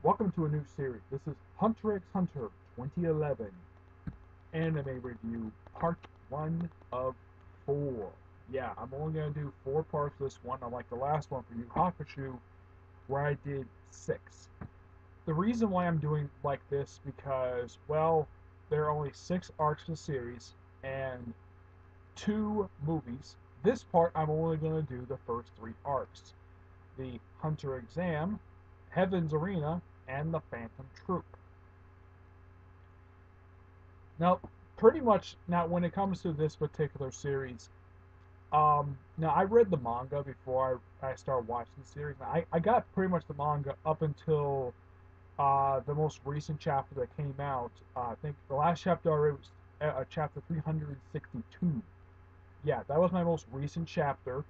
Welcome to a new series. This is Hunter x Hunter 2011 Anime Review Part 1 of 4. Yeah, I'm only going to do 4 parts of this one, unlike the last one for Yu Hakusho, where I did 6. The reason why I'm doing like this because, well, there are only 6 arcs in the series and 2 movies. This part, I'm only going to do the first 3 arcs. The Hunter Exam, Heaven's Arena, and the Phantom Troupe. Now, pretty much, now when it comes to this particular series, now I read the manga before I started watching the series. I got pretty much the manga up until the most recent chapter that came out. I think the last chapter I read was chapter 362. Yeah, that was my most recent chapter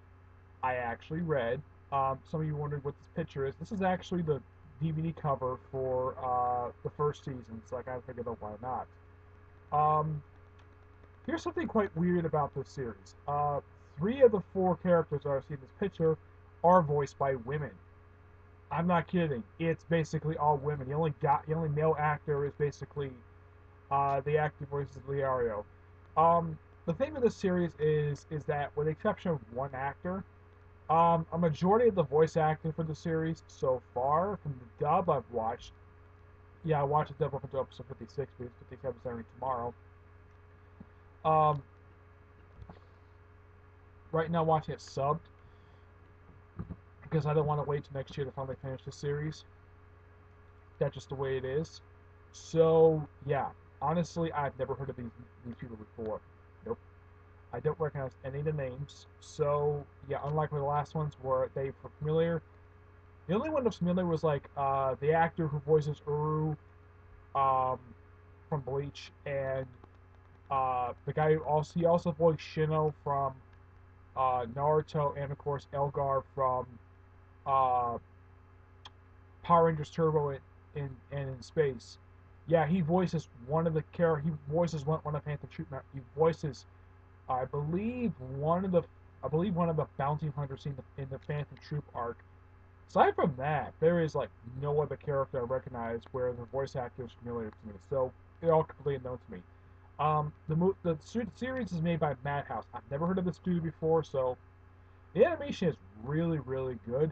I actually read. Some of you wondered what this picture is. This is actually the DVD cover for the first season, so I kind of figured out why not. Um, Here's something quite weird about this series. 3 of the 4 characters that I see in this picture are voiced by women. I'm not kidding. It's basically all women. The only male actor is basically the actor voices Leario. The thing with this series is that, with the exception of one actor, a majority of the voice acting for the series so far, from the dub I've watched, yeah, I watched the dub up until episode 56, because 57 is airing tomorrow. Um, right now, watching it subbed because I don't want to wait till next year to finally finish the series. That's just the way it is. So yeah, honestly, I've never heard of these people before. Nope, I don't recognize any of the names. So yeah, unlike the last ones where they were familiar, the only one that's familiar was like the actor who voices Uru um, from Bleach, and the guy who also voiced Shino from Naruto, and of course Elgar from uh, Power Rangers Turbo in space. Yeah, he voices one of the character. He voices one of Phantom Troupe. He voices, I believe, one of the bounty hunters in the Phantom Troupe arc. Aside from that, there is like no other character I recognize where the voice actor is familiar to me. So they're all completely unknown to me. The series is made by Madhouse. I've never heard of this studio before, so the animation is really really good.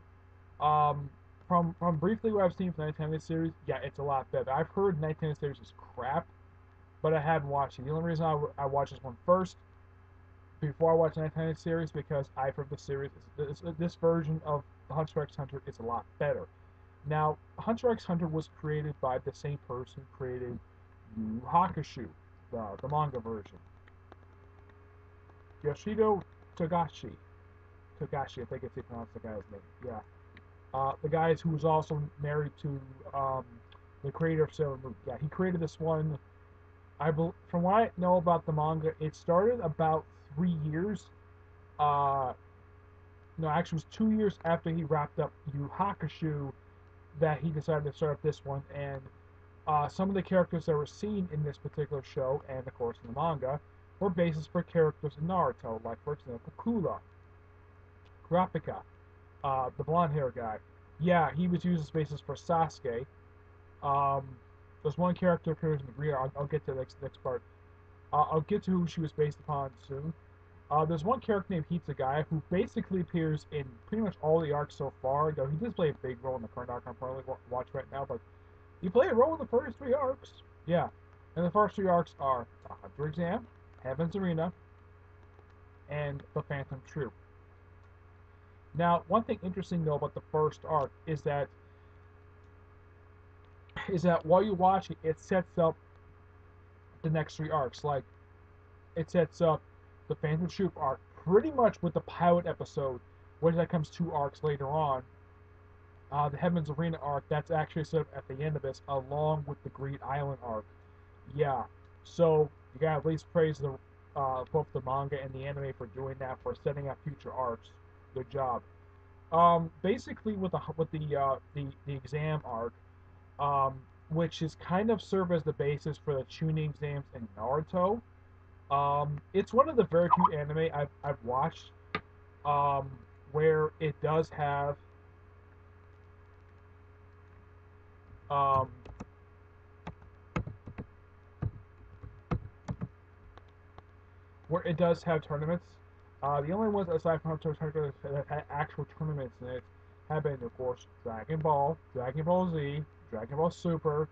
Um, from briefly what I've seen from the 1990 series, yeah, it's a lot better. I've heard 1990 series is crap, but I hadn't watched it. The only reason I watched this one first before I watched the 1990 series because I've heard the series this version of Hunter x Hunter is a lot better. Now, Hunter x Hunter was created by the same person who created Yu Hakusho, the manga version. Yoshito Togashi. Togashi, I think it's how you pronounce the guy's name. Yeah. The guy who was also married to the creator of Sailor Moon. Yeah, he created this one. From what I know about the manga, it started about 3 years. Uh, no, actually, it was 2 years after he wrapped up Yu Hakusho that he decided to start up this one. And some of the characters that were seen in this particular show, and of course in the manga, were bases for characters in Naruto, like for example Kula, Kurapika, the blonde hair guy. Yeah, he was used as basis for Sasuke. Um, there's one character appears in the rear. I'll get to the next part. I'll get to who she was based upon soon. There's one character named Hitsugaya who basically appears in pretty much all the arcs so far. Though he does play a big role in the current arc I'm probably watching right now, but he played a role in the first 3 arcs. Yeah, and the first 3 arcs are the Hunter Exam, Heaven's Arena, and the Phantom Troupe. Now, one thing interesting though about the first arc is that while you watch it, it sets up the next 3 arcs. Like it sets up the Phantom Troop arc pretty much with the pilot episode, which that comes 2 arcs later on. The Heaven's Arena arc that's actually set up at the end of this, along with the Green Island arc. Yeah, so you gotta at least praise both the manga and the anime for doing that, for setting up future arcs. Good job. Basically with the exam arc, um, which is kind of serve as the basis for the tuning exams in Naruto. It's one of the very few anime I've watched um, where it does have Um, where it does have tournaments. The only ones aside from tournaments that had actual tournaments in it have been, of course, Dragon Ball Z, Dragon Ball Super.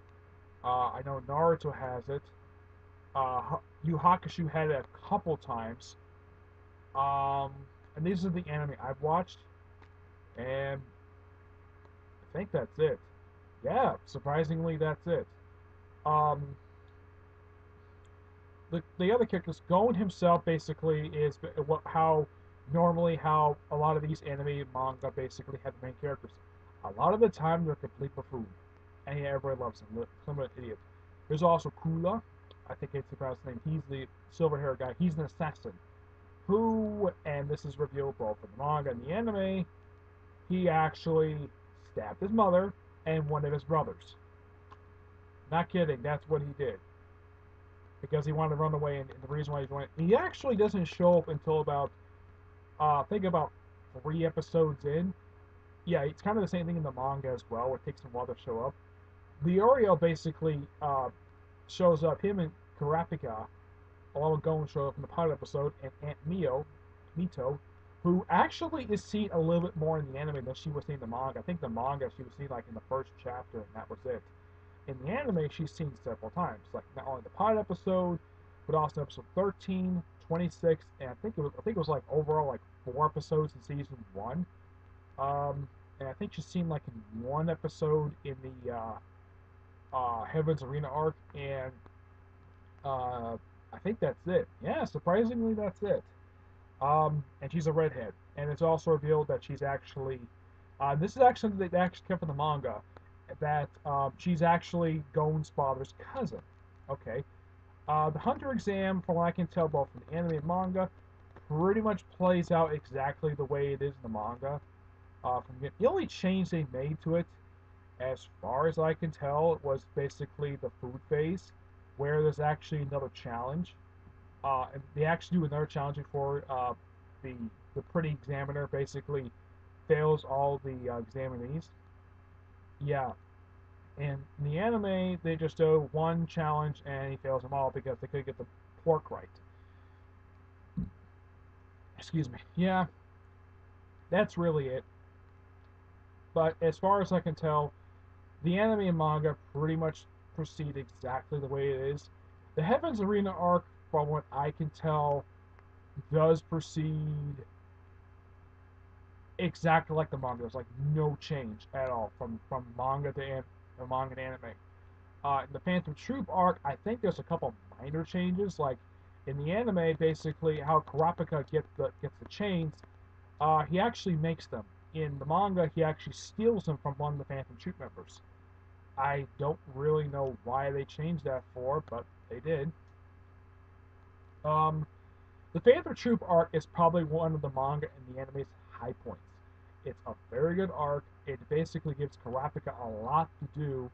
I know Naruto has it. Yu Hakusho had it a couple times. Um, and these are the anime I've watched, and I think that's it. Yeah, surprisingly, that's it. Um, the other characters, Gon himself basically is how normally how a lot of these anime manga basically have the main characters. A lot of the time they're complete buffoon, and everybody loves them. Some of the idiot. There's also Kula. I think it's the pronounced name. He's the silver hair guy. He's an assassin who, and this is revealed both in the manga and the anime, he actually stabbed his mother and one of his brothers. Not kidding. That's what he did because he wanted to run away, and the reason why he actually doesn't show up until about I think about 3 episodes in. Yeah, it's kind of the same thing in the manga as well. It takes him a while to show up. Leorio basically shows up. Him and Karapika, along with Gon, show up in the pilot episode, and Aunt Mito, who actually is seen a little bit more in the anime than she was seen in the manga. I think the manga she was seen like in the first chapter, and that was it. In the anime, she's seen several times, like not only the pilot episode, but also episode 13, 26, and I think it was like overall like 4 episodes in season one. And I think she's seen like in one episode in the Heaven's Arena arc, and I think that's it. Yeah, surprisingly, that's it. And she's a redhead, and it's also revealed that she's actually, this is actually they actually kept in the manga, that she's actually Gon's father's cousin. Okay. The Hunter exam, from what I can tell, both from the anime and manga, pretty much plays out exactly the way it is in the manga. The only change they made to it, as far as I can tell, was basically the food phase, where there's actually another challenge. And they actually do another challenge before the the pretty examiner basically fails all the examinees. Yeah, and in the anime, they just do one challenge and he fails them all because they couldn't get the pork right. Excuse me. Yeah, that's really it. But as far as I can tell, the anime and manga pretty much proceed exactly the way it is. The Heaven's Arena arc, from what I can tell, does proceed exactly like the manga. There's like no change at all from manga to manga to anime. In the Phantom Troupe arc, I think there's a couple minor changes. Like in the anime, basically how Karapika gets the chains, he actually makes them. In the manga, he actually steals them from one of the Phantom Troupe members. I don't really know why they changed that for, but they did. Um, the Panther Troupe arc is probably one of the manga and the anime's high points. It's a very good arc. It basically gives Karapika a lot to do,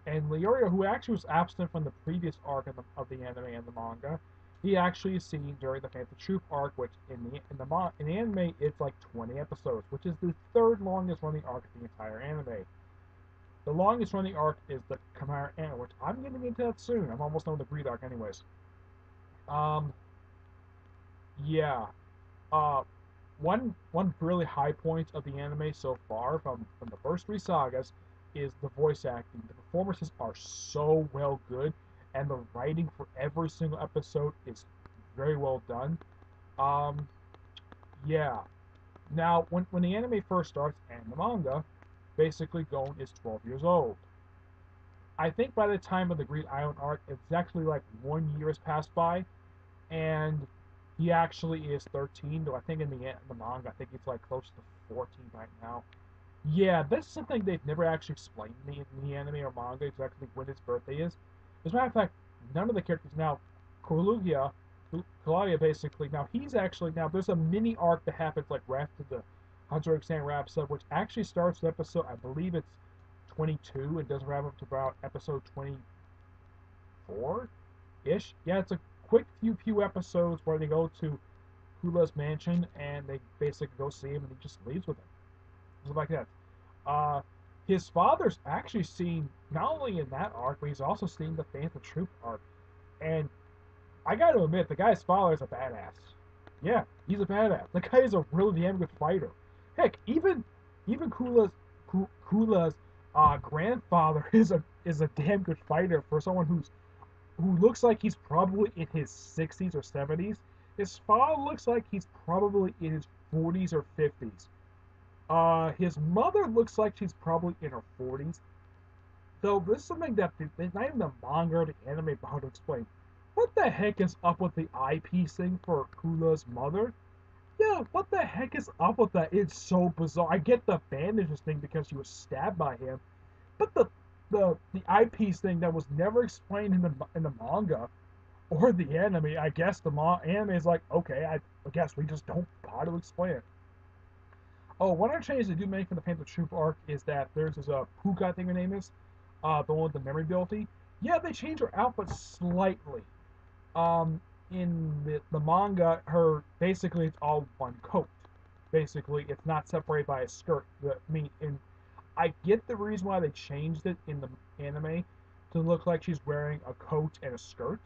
and Leorio, who actually was absent from the previous arc of the anime and the manga, he actually is seen during the Phantom Troupe arc, which in the anime it's like 20 episodes, which is the third longest running arc of the entire anime. The longest running arc is the Chimera Ant, which I'm getting into that soon. I'm almost done with the Greed arc, anyways. Um, yeah. Uh, one really high point of the anime so far from the first 3 sagas is the voice acting. The performances are so well good, and the writing for every single episode is very well done. Um, yeah. Now, when the anime first starts and the manga, basically Gon is 12 years old. I think by the time of the Green Island arc, it's actually like 1 year has passed by, and he actually is 13. Though I think in the manga, I think he's like close to 14 right now. Yeah, that's something they've never actually explained in the anime or manga exactly when his birthday is. As a matter of fact, none of the characters now, Corlugia, Claudia basically, now he's actually, now there's a mini arc that happens like right after the Hunter x Hunter episode, which actually starts with episode, I believe it's 22, and does wrap up to about episode 24-ish. Yeah, it's a quick few episodes where they go to Hula's mansion and they basically go see him and he just leaves with him. Something like that. Uh, his father's actually seen not only in that arc, but he's also seen the Phantom Troupe arc. And I got to admit, the guy's father is a badass. Yeah, he's a badass. The guy is a really damn good fighter. Heck, even Kula's grandfather is a damn good fighter for someone who looks like he's probably in his 60s or 70s. His father looks like he's probably in his 40s or 50s. His mother looks like she's probably in her 40s. Though this is something that not even the manga or the anime know how to explain. What the heck is up with the eyepiece thing for Kula's mother? Yeah, what the heck is up with that? It's so bizarre. I get the bandages thing because she was stabbed by him, but the eyepiece thing that was never explained in the manga or the anime. I guess the anime is like, okay, I guess we just don't bother to explain it. Oh, one other change they do make for the Panther Troop arc is that there's this Puka, I think her name is, the one with the memory ability. Yeah, they change her outfit slightly. In the manga, her basically it's all one coat. Basically, it's not separated by a skirt. I get the reason why they changed it in the anime to look like she's wearing a coat and a skirt,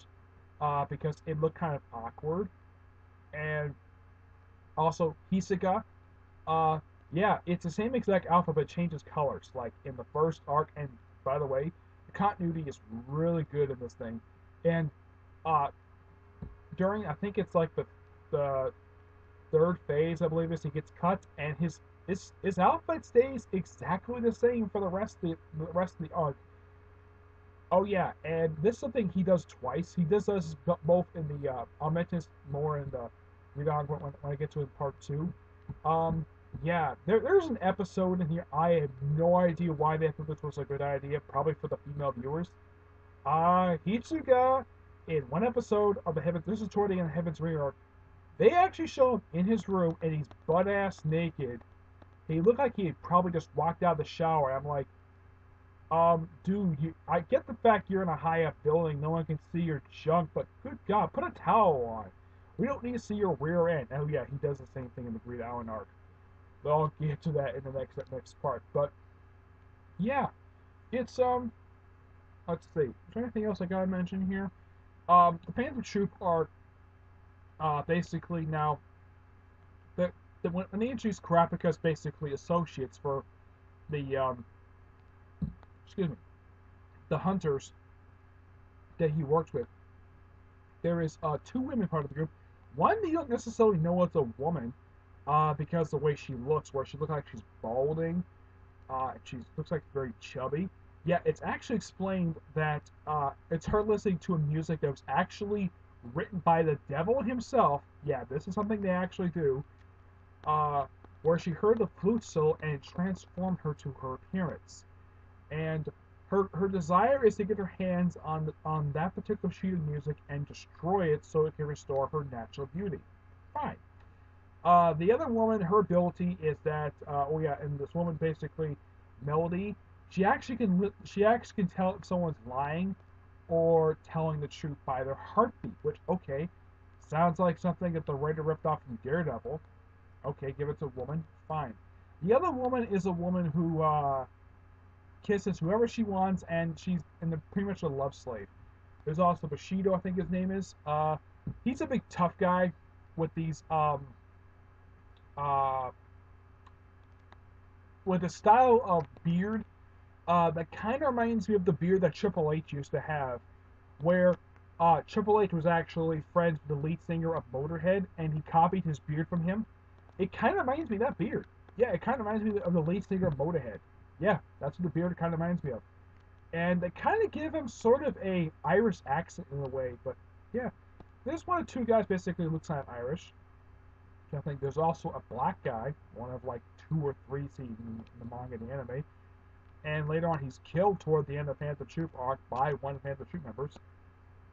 because it looked kind of awkward. And also Hisoka, uh, yeah, it's the same exact outfit but it changes colors, like in the first arc. And by the way, the continuity is really good in this thing. And uh, during I think it's like the third phase, I believe is he gets cut, and his outfit stays exactly the same for the rest of the arc. Oh yeah, and this is something he does twice. He does this both in the I'll mention this more in the read on when I get to part two. Um, yeah, there's an episode in here. I have no idea why they thought this was a good idea. Probably for the female viewers. Hitsuga in one episode of the Heavens. This is toward the end of Heaven's Ring arc. They actually show him in his room and he's butt ass naked. He looked like he had probably just walked out of the shower. I'm like, dude, I get the fact you're in a high up building, no one can see your junk, but good God, put a towel on. We don't need to see your rear end. Oh yeah, he does the same thing in the Green Island arc. I'll get to that in the next part. But yeah, it's let's see. Is there anything else I gotta mention here? The Panther Troop are basically now when they introduce Kurapika's basically associates for the excuse me, the hunters that he works with. There is two women part of the group. One you don't necessarily know it's a woman, because the way she looks, where she looks like she's balding, she looks like very chubby. Yeah, it's actually explained that it's her listening to a music that was actually written by the devil himself. Yeah, this is something they actually do. Uh, where she heard the flute solo and it transformed her to her appearance. And her desire is to get her hands on that particular sheet of music and destroy it so it can restore her natural beauty. Fine. The other woman, her ability is that oh yeah, and this woman basically, Melody, she actually can tell if someone's lying or telling the truth by their heartbeat. Which okay, sounds like something that the writer ripped off from Daredevil. Okay, give it to a woman. Fine. The other woman is a woman who kisses whoever she wants, and she's pretty much a love slave. There's also Bushido, I think his name is. He's a big tough guy with these uh, with a style of beard that kind of reminds me of the beard that Triple H used to have, where Triple H was actually friends with the lead singer of Motorhead, and he copied his beard from him. It kind of reminds me of that beard. Yeah, it kind of reminds me of the lead singer of Motorhead. Yeah, that's what the beard kind of reminds me of. And they kind of give him sort of a Irish accent in a way, but yeah, there's one of two guys basically looks kind of Irish. I think there's also a black guy, one of like two or three seen in the manga and the anime. And later on, he's killed toward the end of Phantom Troupe arc by one of the Phantom Troupe members.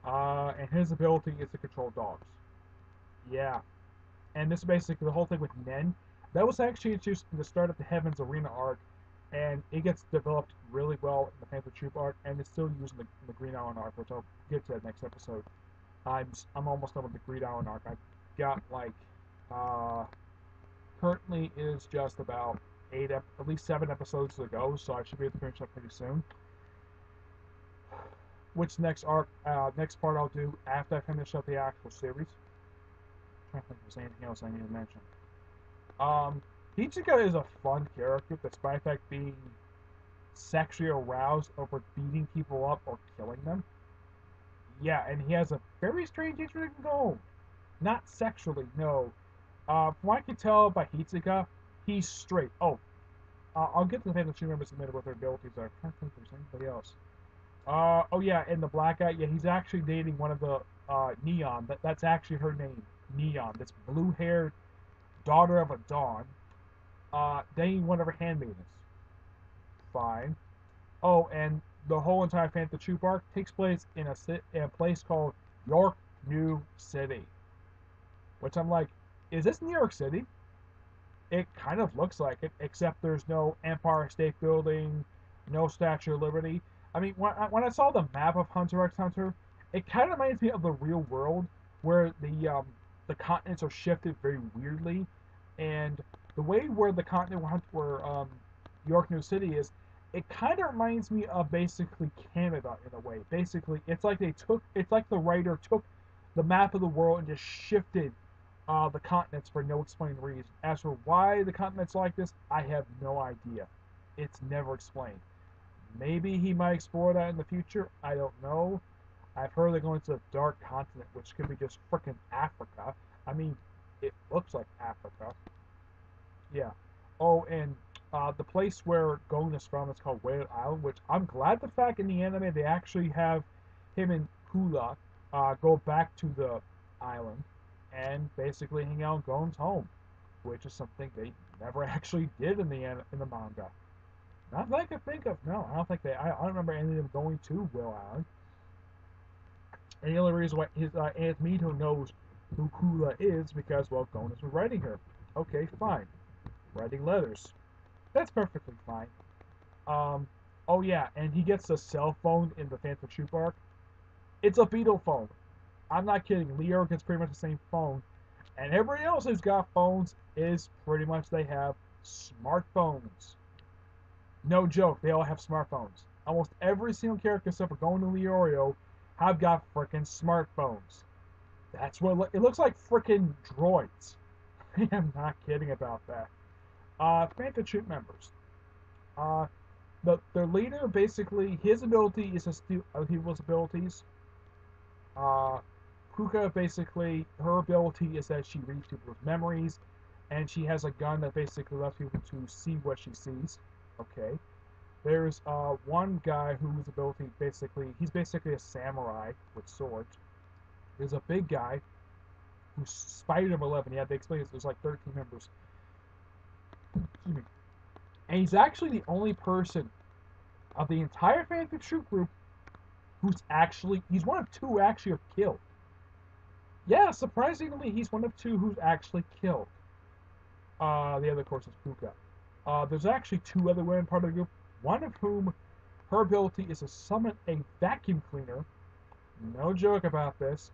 And his ability is to control dogs. Yeah, and this is basically the whole thing with Nen. That was actually introduced in the start of the Heavens Arena arc, and it gets developed really well in the Panther Troop arc, and it's still used in the Green Island arc, which I'll get to that next episode. I'm almost done with the Green Island arc. I've got like uh, currently is just about at least 7 episodes to go, so I should be able to finish up pretty soon. Which next arc, next part I'll do after I finish up the actual series. I'm trying to think if there's anything else I need to mention. Ichigo is a fun character, despite the fact being sexually aroused over beating people up or killing them. Yeah, and he has a very strange interest in gold. Not sexually, no. From what I can tell by Hitsuka, he's straight. Oh, I'll get to the Phantom Troupe members in a minute what their abilities are. I'm trying to think if there's anybody else. Oh yeah, and the black guy, yeah, he's actually dating one of the Neon. That's actually her name, Neon. This blue-haired daughter of a Dawn, dating one of her handmaidens. Fine. Oh, and the whole entire Phantom Troupe arc takes place in a place called York, New City. Which I'm like, is this New York City? It kind of looks like it, except there's no Empire State Building, no Statue of Liberty. I mean, when I saw the map of Hunter x Hunter, it kind of reminds me of the real world, where the continents are shifted very weirdly, and the way where the continent where York New City is, it kind of reminds me of basically Canada in a way. Basically, it's like the writer took the map of the world and just shifted the continents for no explained reason. As for why the continent's like this, I have no idea. It's never explained. Maybe he might explore that in the future. I don't know. I've heard they're going to the Dark Continent, which could be just frickin' Africa. I mean, it looks like Africa. Yeah. Oh, and the place where Gon is from is called Whale Island, which I'm glad the fact in the anime they actually have him and Kula go back to the island and basically hang out in Gon's home, which is something they never actually did in the manga. Not that I can think of. No, I don't think they. I don't remember any of them going to Whale Island. And the only reason why his Aunt Mito knows who Kula is because, well, Gon is writing her. Okay, fine. Writing letters. That's perfectly fine. Um, oh yeah, and he gets a cell phone in the Phantom Troupe arc. It's a Beetle phone. I'm not kidding. Leo gets pretty much the same phone, and everybody else who's got phones is pretty much they have smartphones. No joke, they all have smartphones. Almost every single character except for Gon and Leorio have got frickin' smartphones. That's what it looks like frickin' droids. I am not kidding about that. Phantom Troupe members. Uh, their leader basically his ability is to steal other people's abilities. Uh, Puka basically her ability is that she reads people's memories, and she has a gun that basically lets people to see what she sees. Okay. There's one guy whose ability he's basically a samurai with swords. There's a big guy who's Spider-Man 11. Yeah, they explain there's like 13 members. Excuse me. And he's actually the only person of the entire Phantom Troupe group he's one of two who actually have killed. Yeah, surprisingly, he's one of two who's actually killed. The other, of course, is Puka. There's actually two other women part of the group, one of whom her ability is to summon a vacuum cleaner. No joke about this.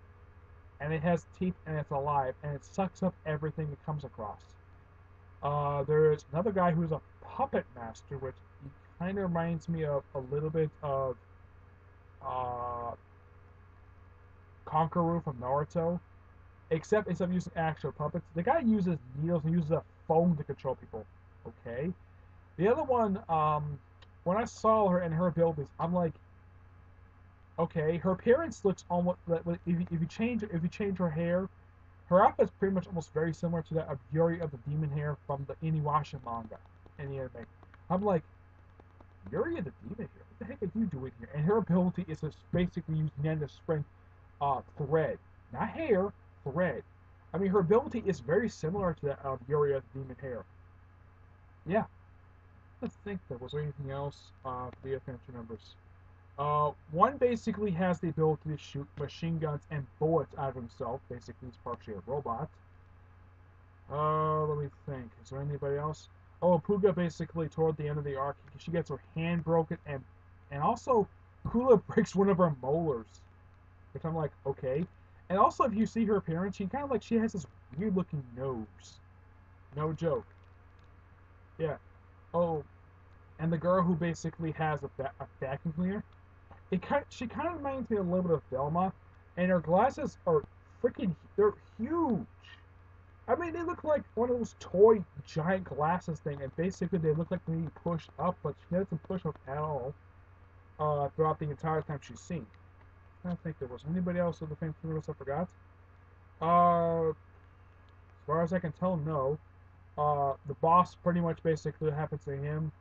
And it has teeth and it's alive and it sucks up everything it comes across. There's another guy who's a puppet master, which kind of reminds me of a little bit of uh, Conqueror from Naruto, except instead of using actual puppets, the guy uses needles and uses a phone to control people. Okay. The other one, when I saw her and her abilities, I'm like, okay, her appearance looks almost if you change her hair, her outfit's pretty much almost very similar to that of Yuri of the Demon Hair from the Inuyasha manga in the anime. I'm like, Yuri of the Demon Hair? What the heck are you doing here? And her ability is to basically use Nana Spring thread, not hair, thread. I mean, her ability is very similar to that of Yuri of the Demon Hair. Yeah, let's think. Was there anything else for the adventure members? One basically has the ability to shoot machine guns and bullets out of himself. Basically, he's partially a robot. Let me think. Is there anybody else? Oh, Puga basically toward the end of the arc, she gets her hand broken, and also Kula breaks one of her molars, which I'm like, okay. And also, if you see her appearance, she has this weird looking nose. No joke. Yeah. Oh, and the girl who basically has a vacuum cleaner. She kind of reminds me a little bit of Velma, and her glasses are they're huge. I mean, they look like one of those toy giant glasses thing, and basically they look like they need pushed up, but she doesn't push up at all throughout the entire time she's seen. I don't think there was anybody else of the Phantom Troupe I forgot. As far as I can tell, no. The boss pretty much basically happens to him.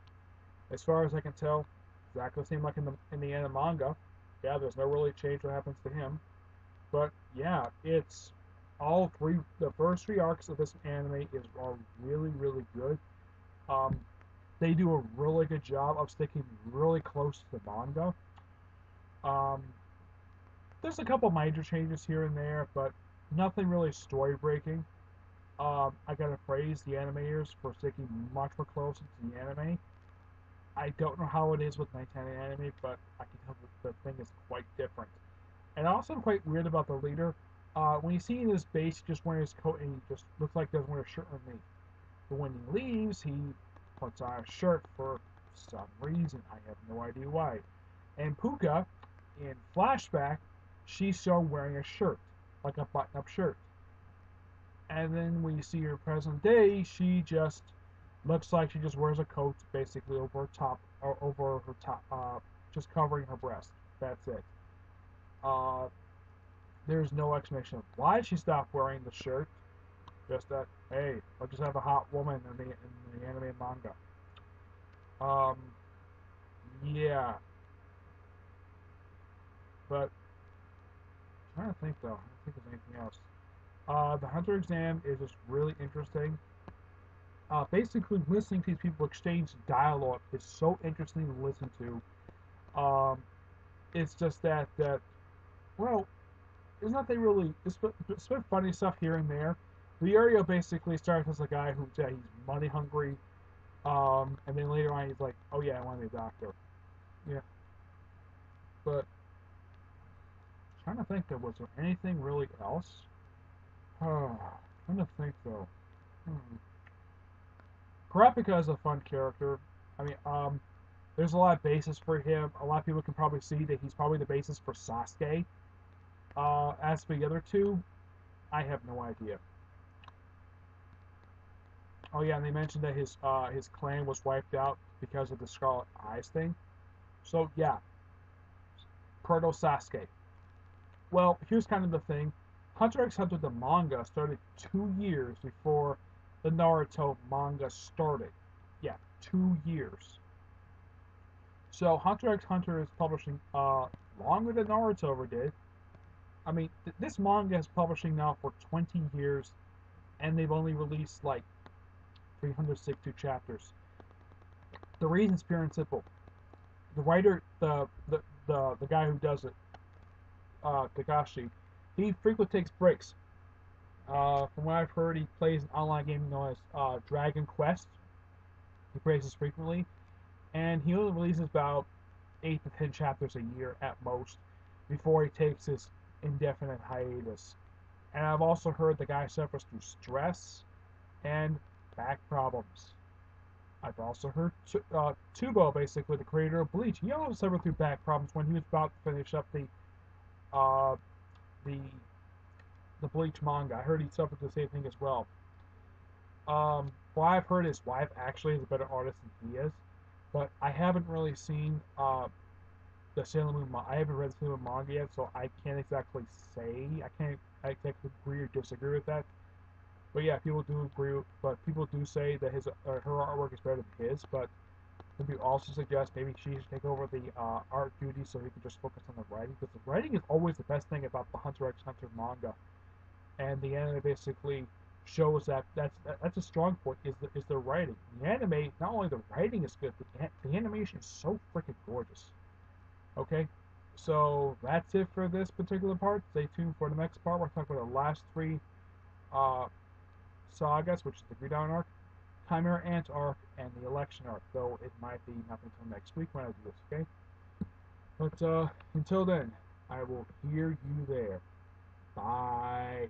As far as I can tell, exactly the same like in the anime manga. Yeah, there's no really change what happens to him. But yeah, it's all three. The first three arcs of this anime are really good. Um, they do a really good job of sticking really close to the manga. Um, there's a couple major changes here and there, but nothing really story breaking. I gotta praise the animators for sticking much more close to the anime. I don't know how it is with Nighttime anime, but I can tell that the thing is quite different. And also quite weird about the leader. When you see in his base, he just wearing his coat and he just looks like he doesn't wear a shirt underneath. But when he leaves, he puts on a shirt for some reason. I have no idea why. And Puka, in flashback, she's shown wearing a shirt, like a button-up shirt. And then when you see her present day, she just looks like she just wears a coat basically over her top, or over her top, just covering her breast. That's it. Uh, there's no explanation of why she stopped wearing the shirt. Just that, hey, I'll just have a hot woman in the anime and manga. Um, yeah, but I'm trying to think though. I don't think there's anything else. The Hunter exam is just really interesting. Basically, listening to these people exchange dialogue is so interesting to listen to. It's just that well, there's nothing really. It's been funny stuff here and there. Leorio basically starts as a guy who he's money hungry, and then later on he's like, oh yeah, I want to be a doctor. Yeah, but I'm trying to think, was there anything really else? Trying to think though. Hmm. Kurapika is a fun character. I mean, there's a lot of basis for him. A lot of people can probably see that he's probably the basis for Sasuke. As for the other two, I have no idea. Oh yeah, and they mentioned that his clan was wiped out because of the Scarlet Eyes thing. So yeah, Proto Sasuke. Well, here's kind of the thing. Hunter x Hunter the manga started 2 years before the Naruto manga started. Yeah, 2 years. So Hunter x Hunter is publishing longer than Naruto ever did. I mean, this manga is publishing now for 20 years, and they've only released like 362 chapters. The reason's pure and simple. The writer, the guy who does it, Kakashi, he frequently takes breaks. From what I've heard, he plays an online game known as Dragon Quest. He plays this frequently, and he only releases about 8 to 10 chapters a year at most before he takes his indefinite hiatus. And I've also heard the guy suffers through stress and back problems. I've also heard Tubo, basically the creator of Bleach, he also suffered through back problems when he was about to finish up uh, the the Bleach manga. I heard he suffered the same thing as well. Well, I've heard his wife actually is a better artist than he is, but I haven't really seen the Sailor Moon. I haven't read the Sailor Moon manga yet, so I can't exactly say. I can't exactly agree or disagree with that. But yeah, people do agree. But people do say that her artwork is better than his. But maybe also suggest maybe she should take over the art duties so he can just focus on the writing, because the writing is always the best thing about the Hunter x Hunter manga, and the anime basically shows that's a strong point is the writing. The anime, not only the writing is good, but the animation is so freaking gorgeous. Okay, so that's it for this particular part. Stay tuned for the next part. We're talking about the last three uh, sagas, which is the Gridiron arc, Chimera Ant arc, and the Election arc. Though it might be not until next week when I do this. Okay, but until then, I will hear you there. Bye.